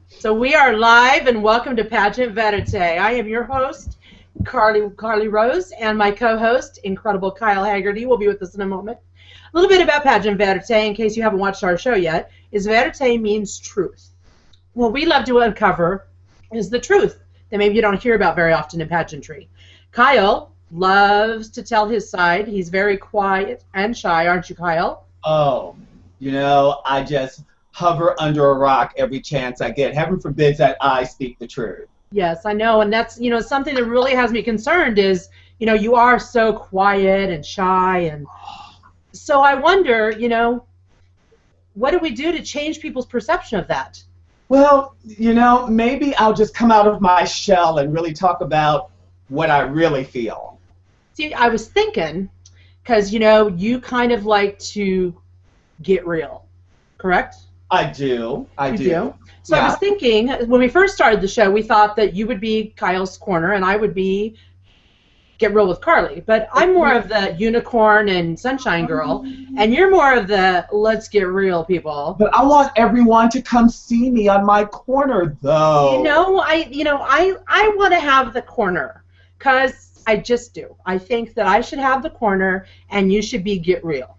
So we are live, and welcome to Pageant Verite. I am your host, Carly Rose, and my co-host, incredible Kyle Haggerty, will be with us in a moment. A little bit about Pageant Verite, in case you haven't watched our show yet, is Verite means truth. What we love to uncover is the truth that maybe you don't hear about very often in pageantry. Kyle loves to tell his side. He's very quiet and shy, aren't you, Kyle? Oh, I just hover under a rock every chance I get. Heaven forbids that I speak the truth. Yes, I know, and that's, something that really has me concerned is, you are so quiet and shy, and so I wonder, what do we do to change people's perception of that? Well, maybe I'll just come out of my shell and really talk about what I really feel. See, I was thinking, because, you kind of like to get real, correct? I do. So yeah. I was thinking, when we first started the show, we thought that you would be Kyle's corner and I would be Get Real with Carly. But I'm more of the unicorn and sunshine girl, and you're more of the let's get real people. But I want everyone to come see me on my corner, though. I want to have the corner, because I just do. I think that I should have the corner, and you should be Get Real.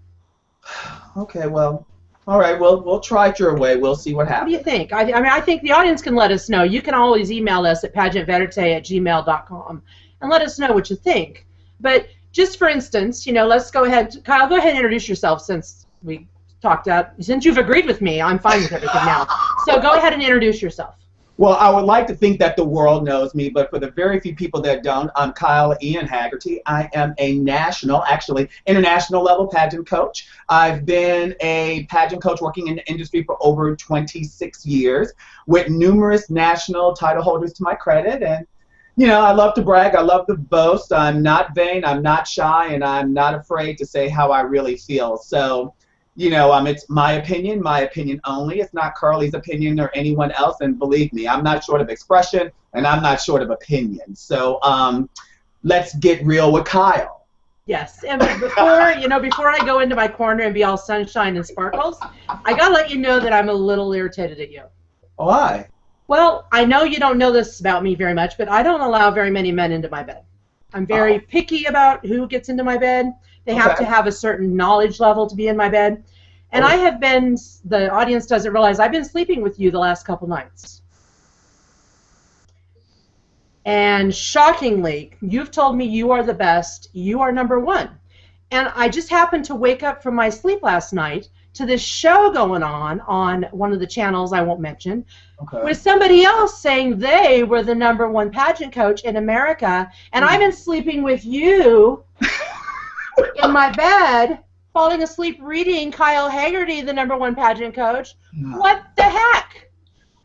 Okay, well. All right, we'll try it your way. We'll see what happens. What do you think? I think the audience can let us know. You can always email us at pageantverite@gmail.com and let us know what you think. But just for instance, let's go ahead. Kyle, go ahead and introduce yourself since we talked out. Since you've agreed with me, I'm fine with everything now. So go ahead and introduce yourself. Well, I would like to think that the world knows me, but for the very few people that don't, I'm Kyle Ian Haggerty. I am a international level pageant coach. I've been a pageant coach working in the industry for over 26 years with numerous national title holders to my credit. And, I love to brag. I love to boast. I'm not vain. I'm not shy. And I'm not afraid to say how I really feel. So, it's my opinion only. It's not Carly's opinion or anyone else, and believe me, I'm not short of expression, and I'm not short of opinion. So let's get real with Kyle. Yes, and before I go into my corner and be all sunshine and sparkles, I gotta let you know that I'm a little irritated at you. Why? Well, I know you don't know this about me very much, but I don't allow very many men into my bed. I'm very picky about who gets into my bed. They have to have a certain knowledge level to be in my bed. And I have been, the audience doesn't realize, I've been sleeping with you the last couple nights. And shockingly, you've told me you are the best, you are number one. And I just happened to wake up from my sleep last night to this show going on one of the channels I won't mention, with somebody else saying they were the number one pageant coach in America, and I've been sleeping with you in my bed, falling asleep reading Kyle Haggerty, the number one pageant coach. What the heck?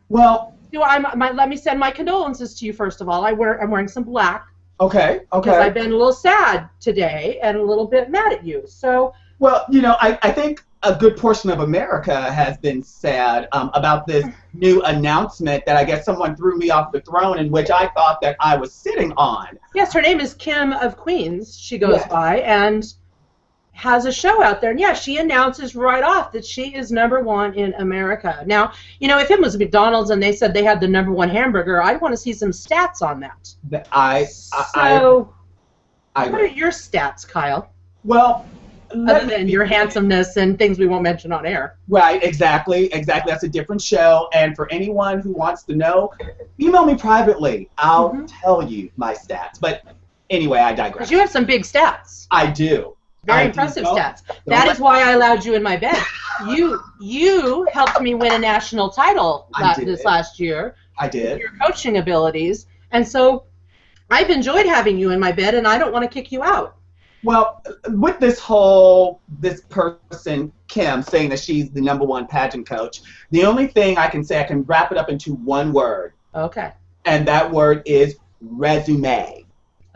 Well, let me send my condolences to you first of all. I'm wearing some black. Okay. Because I've been a little sad today and a little bit mad at you. So. Well, I think a good portion of America has been sad about this new announcement that I guess someone threw me off the throne, in which I thought that I was sitting on. Yes, her name is Kim of Queens, she goes by, and has a show out there. And yeah, she announces right off that she is number one in America. Now, if it was McDonald's and they said they had the number one hamburger, I'd want to see some stats on that. What are your stats, Kyle? Well, other than your handsomeness and things we won't mention on air. Right, exactly. That's a different show. And for anyone who wants to know, email me privately. I'll tell you my stats. But anyway, I digress. Because you have some big stats. I do. Very impressive stats. That is why I allowed you in my bed. You helped me win a national title this last year. I did. With your coaching abilities. And so I've enjoyed having you in my bed, and I don't want to kick you out. Well, with this person, Kim, saying that she's the number one pageant coach, the only thing I can say, I can wrap it up into one word. Okay. And that word is resume.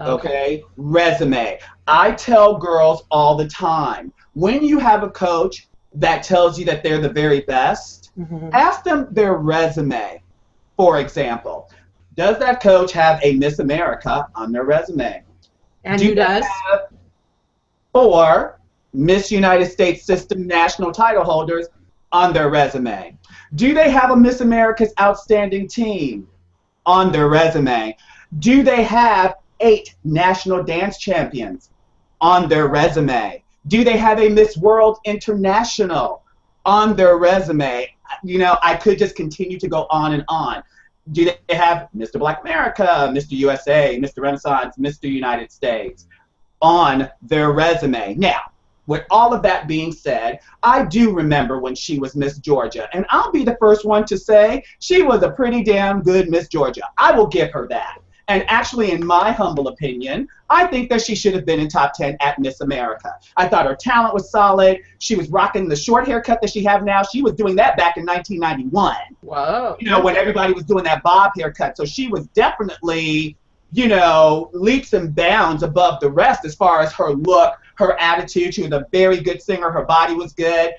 Okay? Resume. I tell girls all the time, when you have a coach that tells you that they're the very best, ask them their resume. For example, does that coach have a Miss America on their resume? And who does? 4 Miss United States System national title holders On their resume. Do they have a Miss America's Outstanding Team? On their resume. Do they have 8 national dance champions? On their resume. Do they have a Miss World International? On their resume. You know, I could just continue to go on and on. Do they have Mr. Black America, Mr. USA, Mr. Renaissance, Mr. United States? On their resume. Now, with all of that being said, I do remember when she was Miss Georgia, and I'll be the first one to say she was a pretty damn good Miss Georgia. I will give her that. And actually, in my humble opinion, I think that she should have been in top 10 at Miss America. I thought her talent was solid. She was rocking the short haircut that she have now. She was doing that back in 1991. Whoa. You know, when everybody was doing that bob haircut. So she was definitely, you know, leaps and bounds above the rest as far as her look, her attitude. She was a very good singer. Her body was good.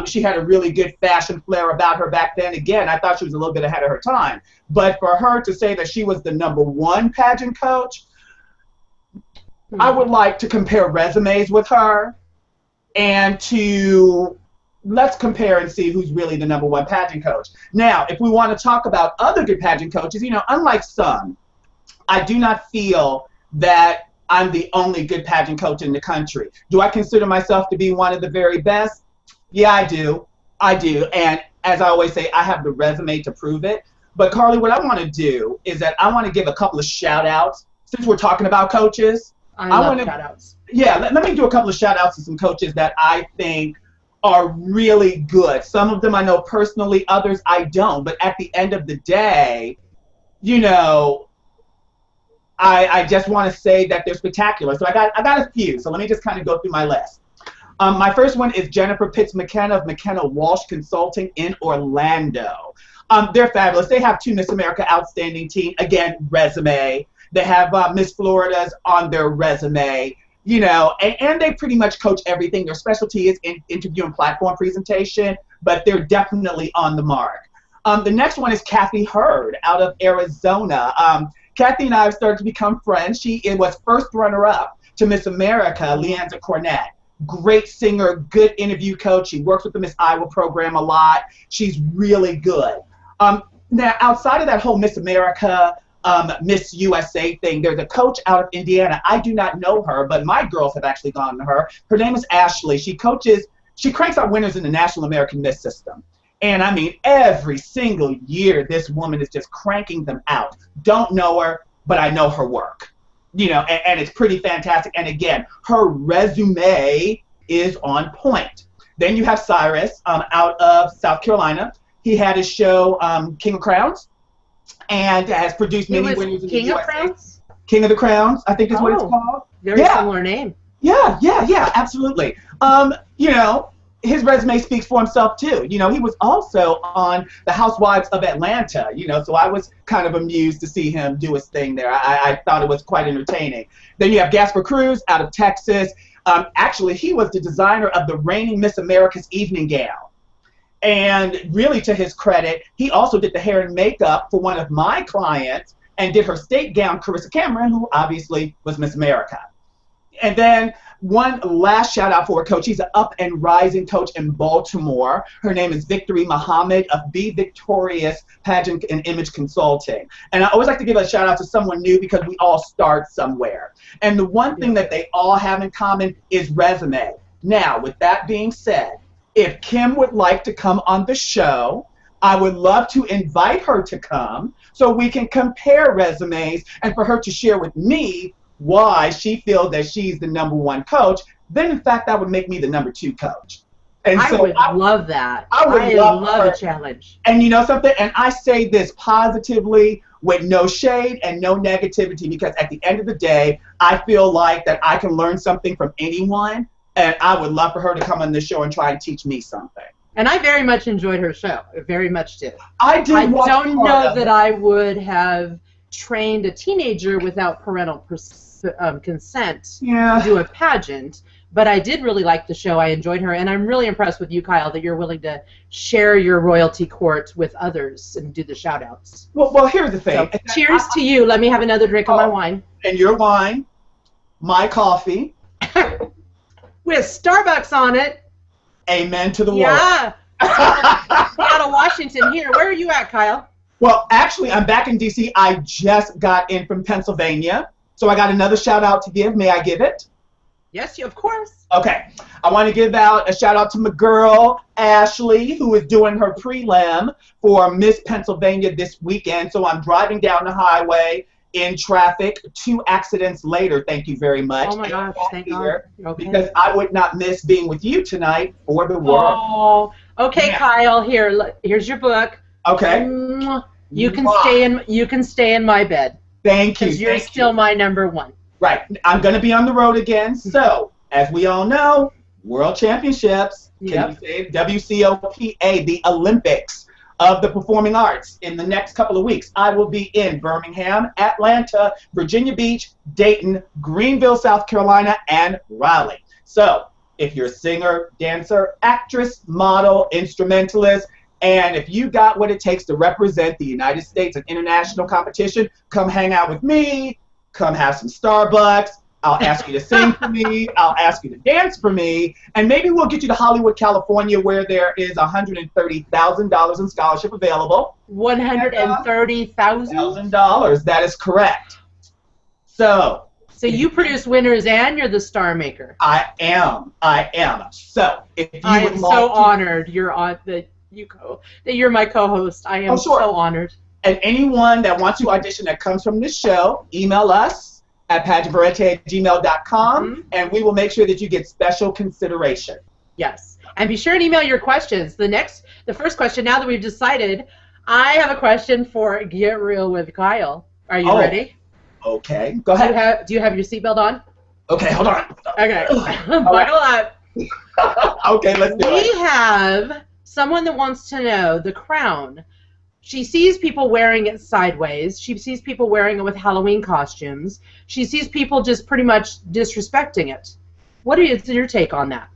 She had a really good fashion flair about her back then. Again, I thought she was a little bit ahead of her time. But for her to say that she was the #1 pageant coach, I would like to compare resumes with her and to let's compare and see who's really the #1 pageant coach. Now, if we want to talk about other good pageant coaches, you know, unlike some, I do not feel that I'm the only good pageant coach in the country. Do I consider myself to be one of the very best? Yeah, I do. I do. And as I always say, I have the resume to prove it. But Carly, what I want to do is that I want to give a couple of shout outs since we're talking about coaches. I love shout outs. Yeah, let me do a couple of shout outs to some coaches that I think are really good. Some of them I know personally, others I don't. But at the end of the day, you know, I just want to say that they're spectacular. So I got a few. So let me just kind of go through my list. My first one is Jennifer Pitts McKenna of McKenna Walsh Consulting in Orlando. They're fabulous. They have 2 Miss America Outstanding Team. Again, resume. They have Miss Florida's on their resume. You know, and they pretty much coach everything. Their specialty is in interview and platform presentation, but they're definitely on the mark. The next one is Kathy Hurd out of Arizona. Kathy and I have started to become friends. She was first runner-up to Miss America, Leanza Cornett. Great singer, good interview coach. She works with the Miss Iowa program a lot. She's really good. Now, outside of that whole Miss America, Miss USA thing, there's a coach out of Indiana. I do not know her, but my girls have actually gone to her. Her name is Ashley. She cranks out winners in the National American Miss system. And I mean, every single year, this woman is just cranking them out. Don't know her, but I know her work. You know, and it's pretty fantastic. And again, her resume is on point. Then you have Cyrus out of South Carolina. He had his show King of Crowns and has produced many winners in the USA. King of Crowns? King of the Crowns, I think is what it's called. Very similar name. Yeah, absolutely. You know, his resume speaks for himself too. You know, he was also on the Housewives of Atlanta, you know, so I was kind of amused to see him do his thing there. I thought it was quite entertaining. Then you have Gasper Cruz out of Texas. Actually, he was the designer of the reigning Miss America's evening gown. And really, to his credit, he also did the hair and makeup for one of my clients and did her state gown, Carissa Cameron, who obviously was Miss America. And then one last shout out for a coach. He's an up and rising coach in Baltimore. Her name is Victory Muhammad of Be Victorious Pageant and Image Consulting. And I always like to give a shout out to someone new because we all start somewhere. And the one thing that they all have in common is resume. Now, with that being said, if Kim would like to come on the show, I would love to invite her to come so we can compare resumes and for her to share with me why she feels that she's the #1 coach. Then, in fact, that would make me the #2 coach. And I would love that. I would love a challenge. And you know something? And I say this positively with no shade and no negativity because at the end of the day, I feel like that I can learn something from anyone. And I would love for her to come on this show and try and teach me something. And I very much enjoyed her show. I very much did. I don't know that I would have trained a teenager without parental consent to do a pageant. But I did really like the show. I enjoyed her. And I'm really impressed with you, Kyle, that you're willing to share your royalty court with others and do the shout-outs. Well, here's the thing. So, cheers to you. Let me have another drink of my wine. And your wine, my coffee. With Starbucks on it. Amen to the word. Yeah. Seattle, Washington here. Where are you at, Kyle? Well, actually, I'm back in D.C. I just got in from Pennsylvania. So I got another shout out to give. May I give it? Yes, of course. Okay. I want to give out a shout out to my girl, Ashley, who is doing her prelim for Miss Pennsylvania this weekend. So I'm driving down the highway in traffic. 2 accidents later. Thank you very much. Oh my gosh, thank God. Okay. Because I would not miss being with you tonight for the world. Oh, okay, Yeah. Kyle. Here's your book. Okay. You can stay in my bed. Thank you. Because you're still my number one. Right. I'm going to be on the road again. So, as we all know, World Championships, can you say WCOPA, the Olympics of the Performing Arts, in the next couple of weeks. I will be in Birmingham, Atlanta, Virginia Beach, Dayton, Greenville, South Carolina, and Raleigh. So, if you're a singer, dancer, actress, model, instrumentalist, and if you got what it takes to represent the United States in international competition, come hang out with me, come have some Starbucks. I'll ask you to sing for me. I'll ask you to dance for me. And maybe we'll get you to Hollywood, California, where there is $130,000 in scholarship available. $130,000? That is correct. So you produce winners and you're the star maker. I am. So if you I would am like so to, honored that you're my co-host. I am so honored. And anyone that wants to audition that comes from this show, email us at pageantverite@gmail.com, and we will make sure that you get special consideration. Yes. And be sure and email your questions. The first question, now that we've decided, I have a question for Get Real with Kyle. Are you ready? Okay. Go ahead. Do you have your seatbelt on? Okay, hold on. Okay. Buckle up. Okay, let's do it. We have someone that wants to know the crown. She sees people wearing it sideways. She sees people wearing it with Halloween costumes. She sees people just pretty much disrespecting it. What is your take on that?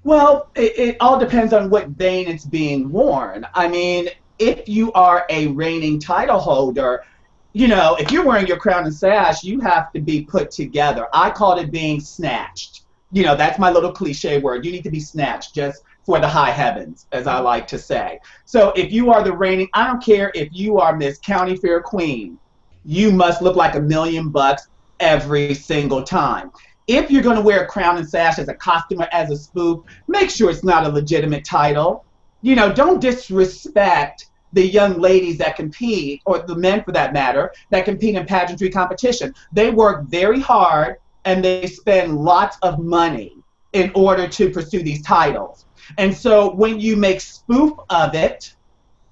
Well, it all depends on what vein it's being worn. I mean, if you are a reigning title holder, you know, if you're wearing your crown and sash, you have to be put together. I called it being snatched. You know, that's my little cliche word. You need to be snatched just for the high heavens, as I like to say. So if you are the reigning, I don't care if you are Miss County Fair Queen, you must look like $1,000,000 every single time. If you're going to wear a crown and sash as a costume or as a spoof, make sure it's not a legitimate title. You know, don't disrespect the young ladies that compete, or the men for that matter, that compete in pageantry competition. They work very hard and they spend lots of money in order to pursue these titles. And so when you make spoof of it,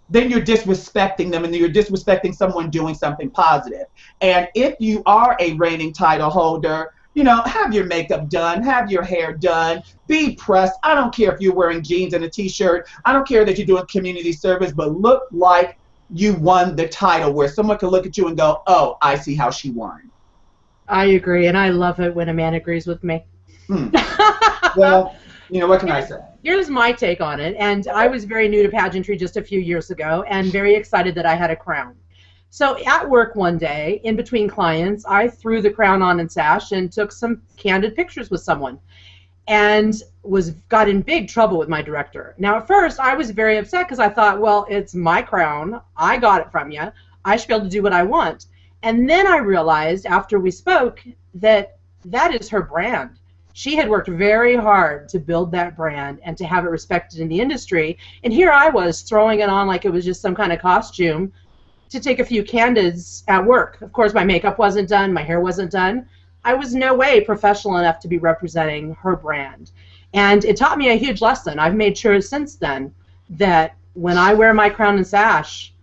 then you're disrespecting them and you're disrespecting someone doing something positive. And if you are a reigning title holder, you know, have your makeup done, have your hair done, be pressed. I don't care if you're wearing jeans and a t-shirt. I don't care that you're doing community service, but look like you won the title, where someone can look at you and go, oh, I see how she won. I agree, and I love it when a man agrees with me. Well, you know, what can I say? Here's my take on it, and I was very new to pageantry just a few years ago and very excited that I had a crown. So at work one day, in between clients, I threw the crown on and sash and took some candid pictures with someone and got in big trouble with my director. Now, at first, I was very upset because I thought, well, it's my crown. I got it from you. I should be able to do what I want. And then I realized after we spoke that that is her brand. She had worked very hard to build that brand and to have it respected in the industry. And here I was throwing it on like it was just some kind of costume to take a few candids at work. Of course, my makeup wasn't done, my hair wasn't done. I was no way professional enough to be representing her brand. And it taught me a huge lesson. I've made sure since then that when I wear my crown and sash,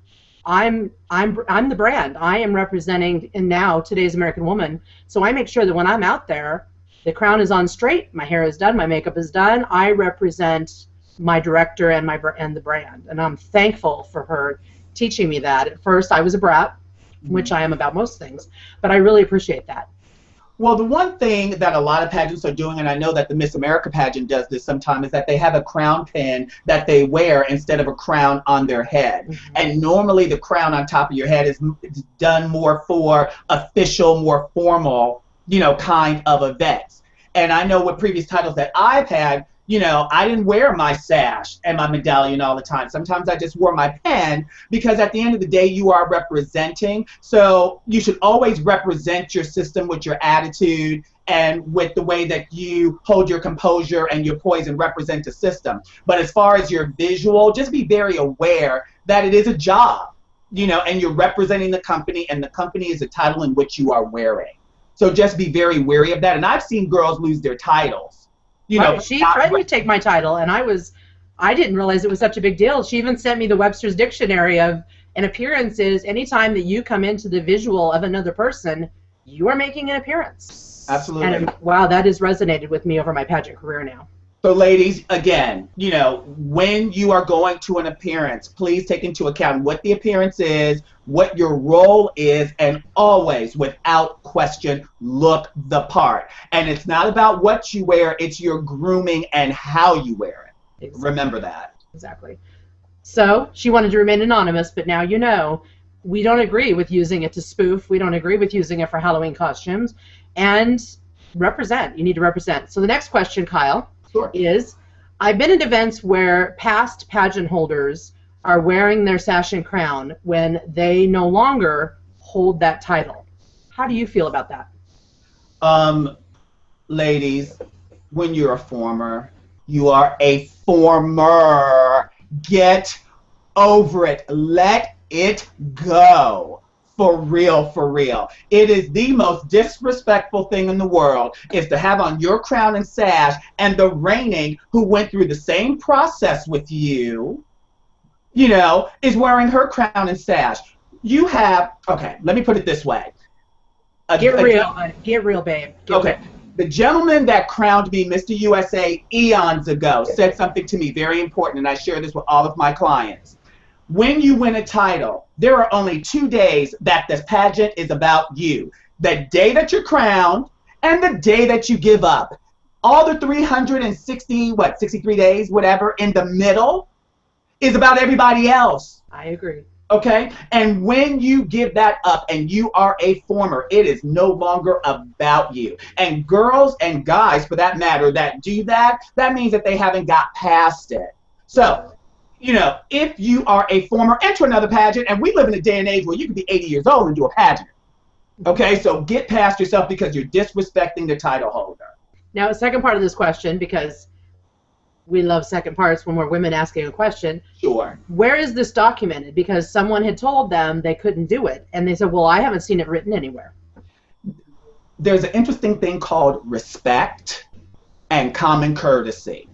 I'm the brand. I am representing now today's American woman. So I make sure that when I'm out there, the crown is on straight, my hair is done, my makeup is done. I represent my director and the brand, and I'm thankful for her teaching me that. At first, I was a brat, which I am about most things, but I really appreciate that. Well, the one thing that a lot of pageants are doing, and I know that the Miss America pageant does this sometimes, is that they have a crown pin that they wear instead of a crown on their head. Mm-hmm. And normally the crown on top of your head is done more for official, more formal, you know, kind of events. And I know with previous titles that I've had, You know, I didn't wear my sash and my medallion all the time. Sometimes I just wore my pen, because at the end of the day, you are representing. So you should always represent your system with your attitude and with the way that you hold your composure and your poise and represent the system. But as far as your visual, just be very aware that it is a job, you know, and you're representing the company, and the company is the title in which you are wearing. So just be very wary of that. And I've seen girls lose their titles. You know, she tried to take my title, and I didn't realize it was such a big deal. She even sent me the Webster's Dictionary of an appearance is anytime that you come into the visual of another person, you are making an appearance. Absolutely. And wow, that has resonated with me over my pageant career now. So ladies, again, you know, when you are going to an appearance, please take into account what the appearance is, what your role is, and always, without question, look the part. And it's not about what you wear, it's your grooming and how you wear it. Exactly. Remember that. Exactly. So she wanted to remain anonymous, but now you know we don't agree with using it to spoof. We don't agree with using it for Halloween costumes. And represent. You need to represent. So the next question, Kyle, sure, is I've been at events where past pageant holders are wearing their sash and crown when they no longer hold that title. How do you feel about that? Ladies, when you're a former, you are a former. Get over it. Let it go. For real, for real. It is the most disrespectful thing in the world is to have on your crown and sash and the reigning who went through the same process with you, you know, is wearing her crown and sash. You have, okay, let me put it this way. Get real, babe. Okay. Real. The gentleman that crowned me Mr. USA eons ago said something to me very important, and I share this with all of my clients. When you win a title, there are only 2 days that this pageant is about you. The day that you're crowned and the day that you give up. All the 63 days, whatever, in the middle is about everybody else. I agree. Okay? And when you give that up and you are a former, it is no longer about you. And girls and guys, for that matter, that do that, that means that they haven't got past it. So, you know, if you are a former, enter another pageant, and we live in a day and age where you can be 80 years old and do a pageant. Okay, so get past yourself because you're disrespecting the title holder. Now, the second part of this question, because we love second parts when we're women asking a question. Sure. Where is this documented? Because someone had told them they couldn't do it, and they said, well, I haven't seen it written anywhere. There's an interesting thing called respect and common courtesy.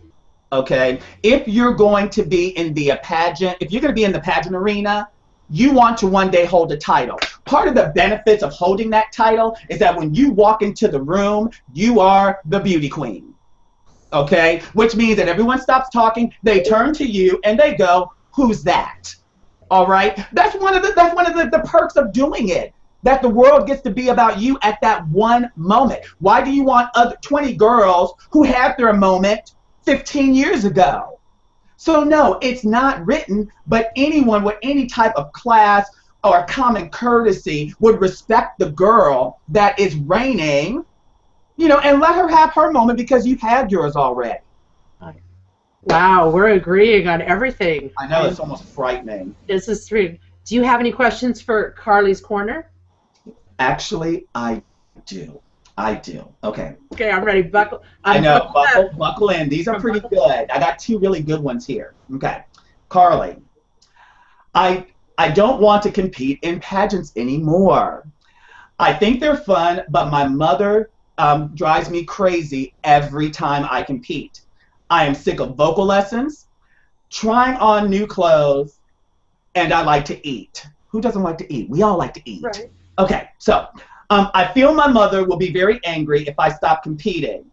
Okay, if you're going to be in the pageant, if you're going to be in the pageant arena, you want to one day hold a title. Part of the benefits of holding that title is that when you walk into the room, you are the beauty queen. Okay, which means that everyone stops talking, they turn to you, and they go, "Who's that?" All right, that's one of the perks of doing it. That the world gets to be about you at that one moment. Why do you want other 20 girls who had their moment 15 years ago? So no, it's not written, but anyone with any type of class or common courtesy would respect the girl that is reigning, you know, and let her have her moment because you've had yours already. Wow, we're agreeing on everything. I know, it's almost frightening. This is true. Do you have any questions for Carly's Corner? Actually, I do. Okay. Okay, I'm ready. Buckle in. These are pretty good. I got 2 really good ones here. Okay. Carly, I don't want to compete in pageants anymore. I think they're fun, but my mother drives me crazy every time I compete. I am sick of vocal lessons, trying on new clothes, and I like to eat. Who doesn't like to eat? We all like to eat. Right. Okay, so I feel my mother will be very angry if I stop competing.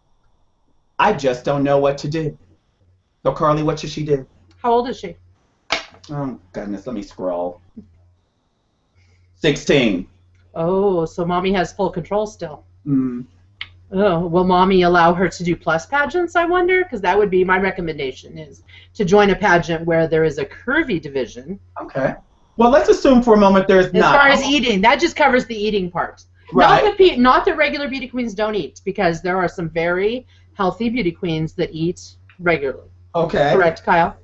I just don't know what to do. So, Carly, what should she do? How old is she? Oh, goodness, let me scroll. 16. Oh, so mommy has full control still. Mm. Oh, will mommy allow her to do plus pageants, I wonder? Because that would be my recommendation, is to join a pageant where there is a curvy division. Okay. Well, let's assume for a moment there's not. As far as eating, that just covers the eating part. Right. Not that regular beauty queens don't eat, because there are some very healthy beauty queens that eat regularly. Okay. Correct, Kyle?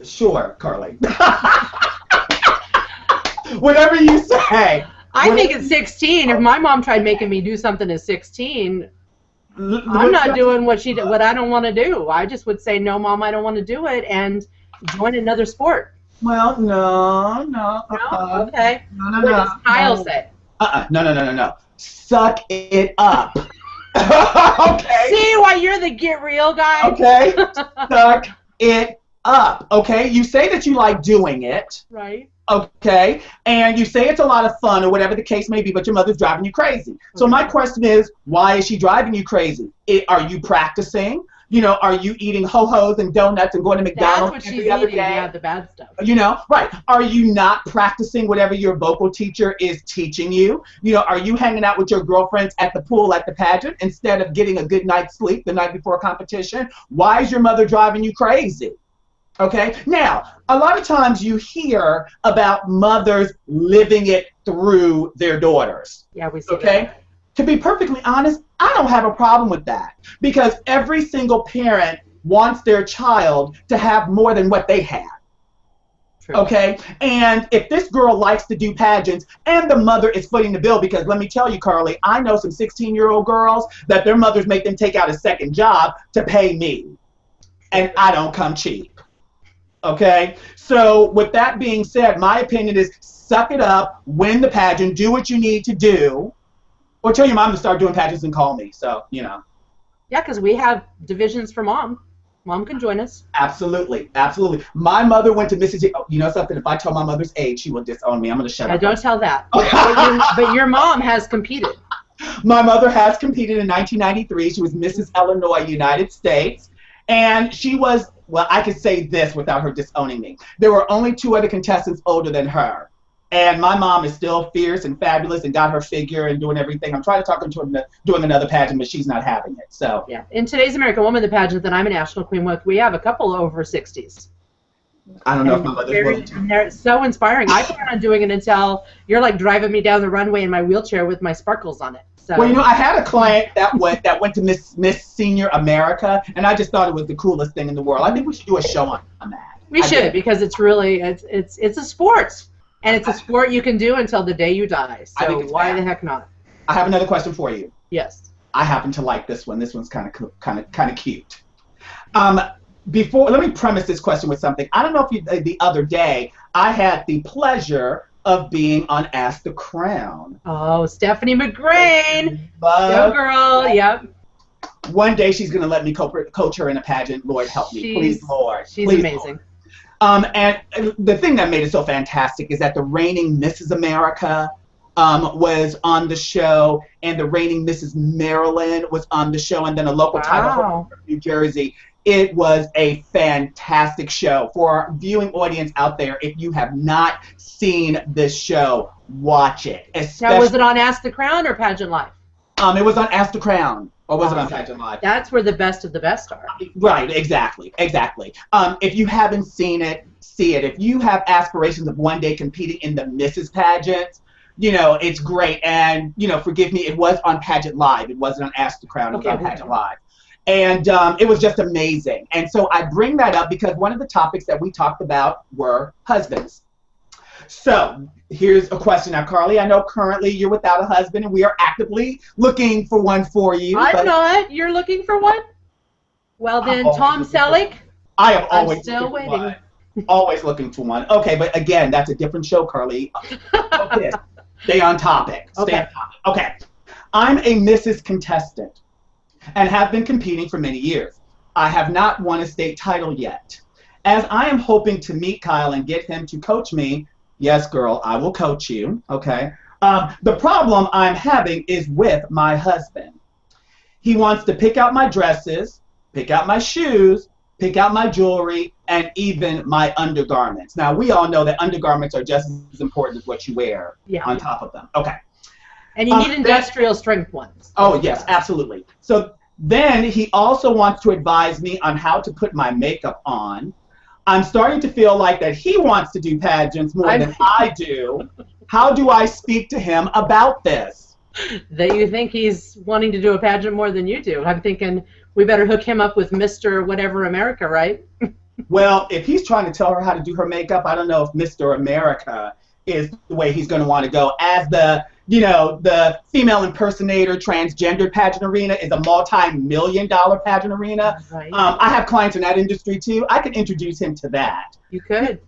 Sure, Carly. Whatever you say. I think at 16, if my mom tried making me do something at 16, I'm not doing what I don't want to do. I just would say, no, Mom, I don't want to do it, and join another sport. Well, no. No? Okay. No. What does Kyle say? No. Suck it up. Okay. See why you're the get real guy? Okay. Suck it up. Okay. You say that you like doing it. Right. Okay. And you say it's a lot of fun or whatever the case may be, but your mother's driving you crazy. So my question is, why is she driving you crazy? Are you practicing? Are you eating ho-hos and donuts and going to McDonald's That's what every she's other eating. day? Yeah, the bad stuff. Right. Are you not practicing whatever your vocal teacher is teaching you? Are you hanging out with your girlfriends at the pool at the pageant instead of getting a good night's sleep the night before a competition? Why is your mother driving you crazy? Okay. Now, a lot of times you hear about mothers living it through their daughters. Yeah, we see okay? that. To be perfectly honest, I don't have a problem with that because every single parent wants their child to have more than what they have. True. Okay? And if this girl likes to do pageants and the mother is footing the bill, because let me tell you, Carly, I know some 16-year-old girls that their mothers make them take out a second job to pay me. And I don't come cheap. Okay? So with that being said, my opinion is suck it up, win the pageant, do what you need to do. Or tell your mom to start doing pageants and call me. So, Yeah, because we have divisions for Mom. Mom can join us. Absolutely. My mother went to Mississippi. You know something? If I tell my mother's age, she will disown me. I'm going to shut up. Don't tell that. But your mom has competed. My mother has competed in 1993. She was Mrs. Illinois, United States. And she was, well, I could say this without her disowning me. There were only 2 other contestants older than her. And my mom is still fierce and fabulous and got her figure and doing everything. I'm trying to talk her into doing another pageant, but she's not having it. So yeah, in today's American Woman, the pageant that I'm a national queen with, we have a couple over 60s. I don't know if my mother's willing to. And they're so inspiring. I plan on doing it until you're like driving me down the runway in my wheelchair with my sparkles on it. So. Well, I had a client that went to Miss Senior America, and I just thought it was the coolest thing in the world. I think we should do a show on that. We should, because it's really it's a sport. And it's a sport you can do until the day you die. So why the heck not? I have another question for you. Yes. I happen to like this one. This one's kind of cute. Let me premise this question with something. I don't know if the other day I had the pleasure of being on Ask the Crown. Oh, Stephanie McGrain. Go girl. Yep. One day she's going to let me coach her in a pageant. Lord help me. Please, Lord. She's please, amazing. Lord. And the thing that made it so fantastic is that the reigning Mrs. America was on the show, and the reigning Mrs. Maryland was on the show, and then a local title from New Jersey. It was a fantastic show. For our viewing audience out there, if you have not seen this show, watch it. Now, was it on Ask the Crown or Pageant Live? It was on Ask the Crown. Or was it on Pageant Live? That's where the best of the best are. Right, exactly. If you haven't seen it, see it. If you have aspirations of one day competing in the Mrs. Pageants, it's great. And, forgive me, it was on Pageant Live. It wasn't on Ask the Crown. It was on Pageant Live. And it was just amazing. And so I bring that up because one of the topics that we talked about were husbands. So here's a question now, Carly. I know currently you're without a husband, and we are actively looking for one for you. I'm not. You're looking for one? Well, then, Tom Selleck. I am always still waiting. Always looking for one. Okay, but again, that's a different show, Carly. Okay. Stay on topic. Okay. I'm a Mrs. contestant and have been competing for many years. I have not won a state title yet. As I am hoping to meet Kyle and get him to coach me, yes, girl, I will coach you, okay? The problem I'm having is with my husband. He wants to pick out my dresses, pick out my shoes, pick out my jewelry, and even my undergarments. Now, we all know that undergarments are just as important as what you wear on top of them. Okay. And you need industrial strength ones. Oh, yes, absolutely. So then he also wants to advise me on how to put my makeup on. I'm starting to feel like that he wants to do pageants more than I do. How do I speak to him about this? That you think he's wanting to do a pageant more than you do. I'm thinking we better hook him up with Mr. Whatever America, right? Well, if he's trying to tell her how to do her makeup, I don't know if Mr. America is the way he's going to want to go. As the female impersonator transgender pageant arena is a multi-million-dollar pageant arena. Right. I have clients in that industry too. I could introduce him to that. You could.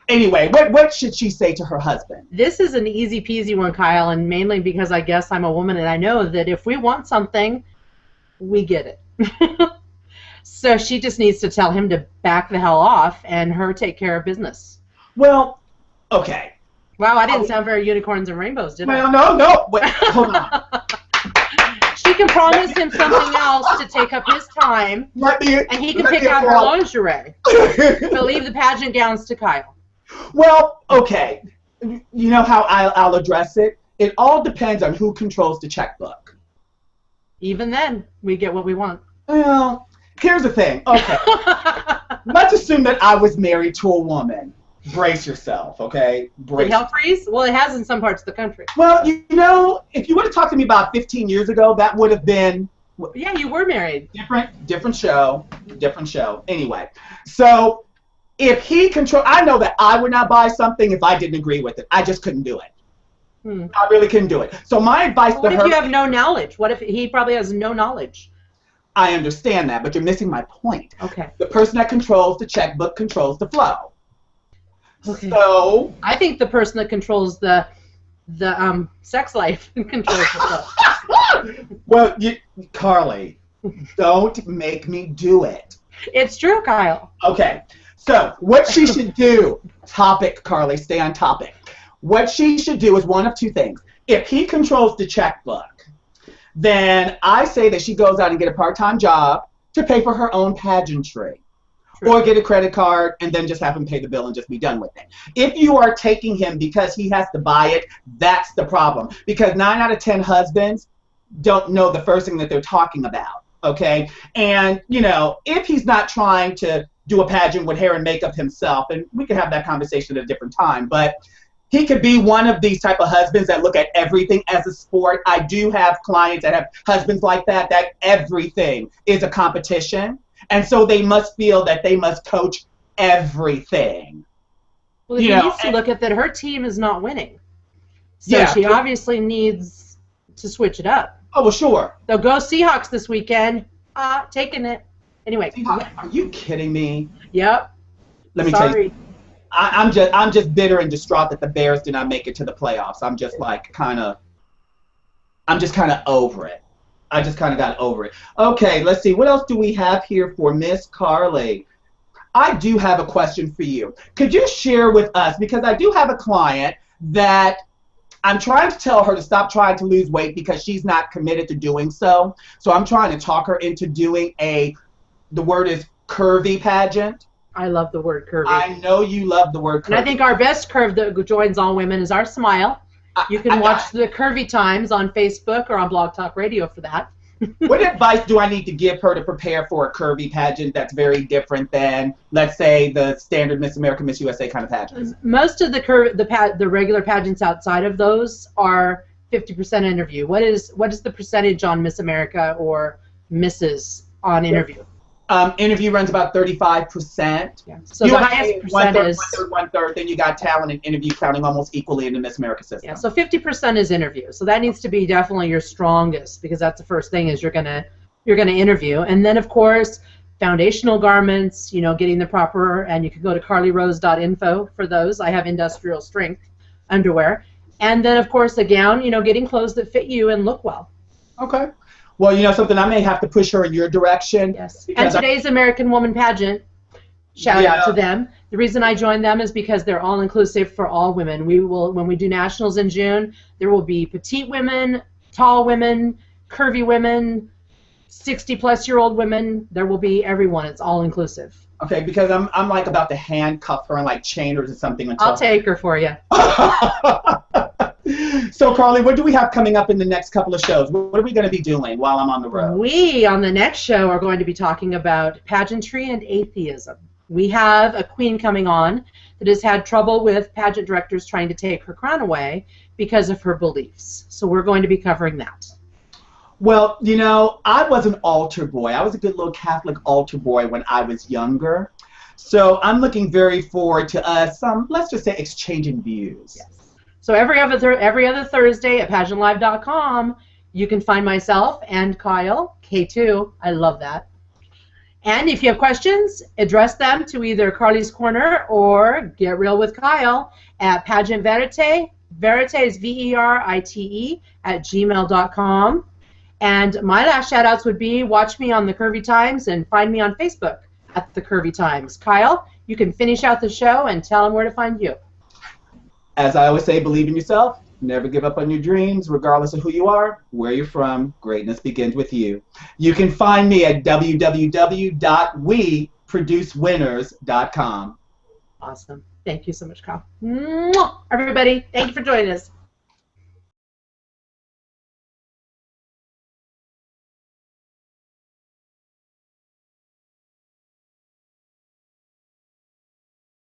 Anyway, what should she say to her husband? This is an easy peasy one, Kyle, and mainly because I guess I'm a woman and I know that if we want something, we get it. So she just needs to tell him to back the hell off and her take care of business. Well, okay. Wow, I didn't sound very unicorns and rainbows, did I? Well, no. Wait, hold on. She can promise him something else to take up his time, and he can pick out her lingerie. But leave the pageant gowns to Kyle. Well, okay. You know how I'll address it? It all depends on who controls the checkbook. Even then, we get what we want. Well, here's the thing. Okay. Let's assume that I was married to a woman. Brace yourself, okay? Did hell freeze? Well, it has in some parts of the country. Well, if you would have talked to me about 15 years ago, that would have been... Yeah, you were married. Different show. Anyway, so if he I know that I would not buy something if I didn't agree with it. I just couldn't do it. I really couldn't do it. So my advice to her... What if you have no knowledge? What if he probably has no knowledge? I understand that, but you're missing my point. Okay. The person that controls the checkbook controls the flow. Okay. So I think the person that controls the sex life controls the flow. Well, Carly, don't make me do it. It's true, Kyle. Okay. So what she should do, topic, Carly, stay on topic. What she should do is one of two things. If he controls the checkbook, then I say that she goes out and get a part-time job to pay for her own pageantry. True. Or get a credit card and then just have him pay the bill and just be done with it. If you are taking him because he has to buy it, that's the problem. Because 9 out of 10 husbands don't know the first thing that they're talking about, okay? And, if he's not trying to do a pageant with hair and makeup himself, and we can have that conversation at a different time, but he could be one of these type of husbands that look at everything as a sport. I do have clients that have husbands like that everything is a competition. And so they must feel that they must coach everything. Well, he needs to look at that her team is not winning. So she obviously needs to switch it up. Oh, well, sure. They'll go Seahawks this weekend. Taking it. Anyway. Are you kidding me? Yep. Let me tell you. I'm just bitter and distraught that the Bears did not make it to the playoffs. I'm just kind of over it. I just kind of got over it. Okay, let's see. What else do we have here for Miss Carly? I do have a question for you. Could you share with us, because I do have a client that I'm trying to tell her to stop trying to lose weight because she's not committed to doing so. So I'm trying to talk her into doing the word is curvy pageant. I love the word curvy. I know you love the word curvy. And I think our best curve that joins all women is our smile. You can watch the Curvy Times on Facebook or on Blog Talk Radio for that. What advice do I need to give her to prepare for a curvy pageant that's very different than, let's say, the standard Miss America, Miss USA kind of pageants? Most of the regular pageants outside of those are 50% interview. What is the percentage on Miss America or Mrs. on interview? Interview runs about 35%. Yeah. So the highest percent is one third. Then you got talent and interview counting almost equally in the Miss America system. Yeah. So 50% is interview. So that needs to be definitely your strongest because that's the first thing is you're gonna interview, and then of course foundational garments. Getting the proper, and you can go to carlyrose.info for those. I have industrial strength underwear, and then of course a gown. Getting clothes that fit you and look well. Okay. Well, something, I may have to push her in your direction. Yes. And today's American Woman Pageant, shout out to them. The reason I joined them is because they're all-inclusive for all women. When we do nationals in June, there will be petite women, tall women, curvy women, 60-plus-year-old women. There will be everyone. It's all-inclusive. Okay, because I'm like about to handcuff her and like chain her to something. I'll take her for you. So, Carly, what do we have coming up in the next couple of shows? What are we going to be doing while I'm on the road? We, on the next show, are going to be talking about pageantry and atheism. We have a queen coming on that has had trouble with pageant directors trying to take her crown away because of her beliefs. So we're going to be covering that. Well, I was an altar boy. I was a good little Catholic altar boy when I was younger. So I'm looking very forward to us, let's just say, exchanging views. Yes. So every other Thursday at pageantlive.com, you can find myself and Kyle, K2. I love that. And if you have questions, address them to either Carly's Corner or Get Real with Kyle at Pageant Verite. Verite is Verite at gmail.com. And my last shout-outs would be watch me on the Curvy Times and find me on Facebook at the Curvy Times. Kyle, you can finish out the show and tell them where to find you. As I always say, believe in yourself. Never give up on your dreams, regardless of who you are, where you're from. Greatness begins with you. You can find me at www.weproducewinners.com. Awesome. Thank you so much, Kyle. Mwah! Everybody, thank you for joining us.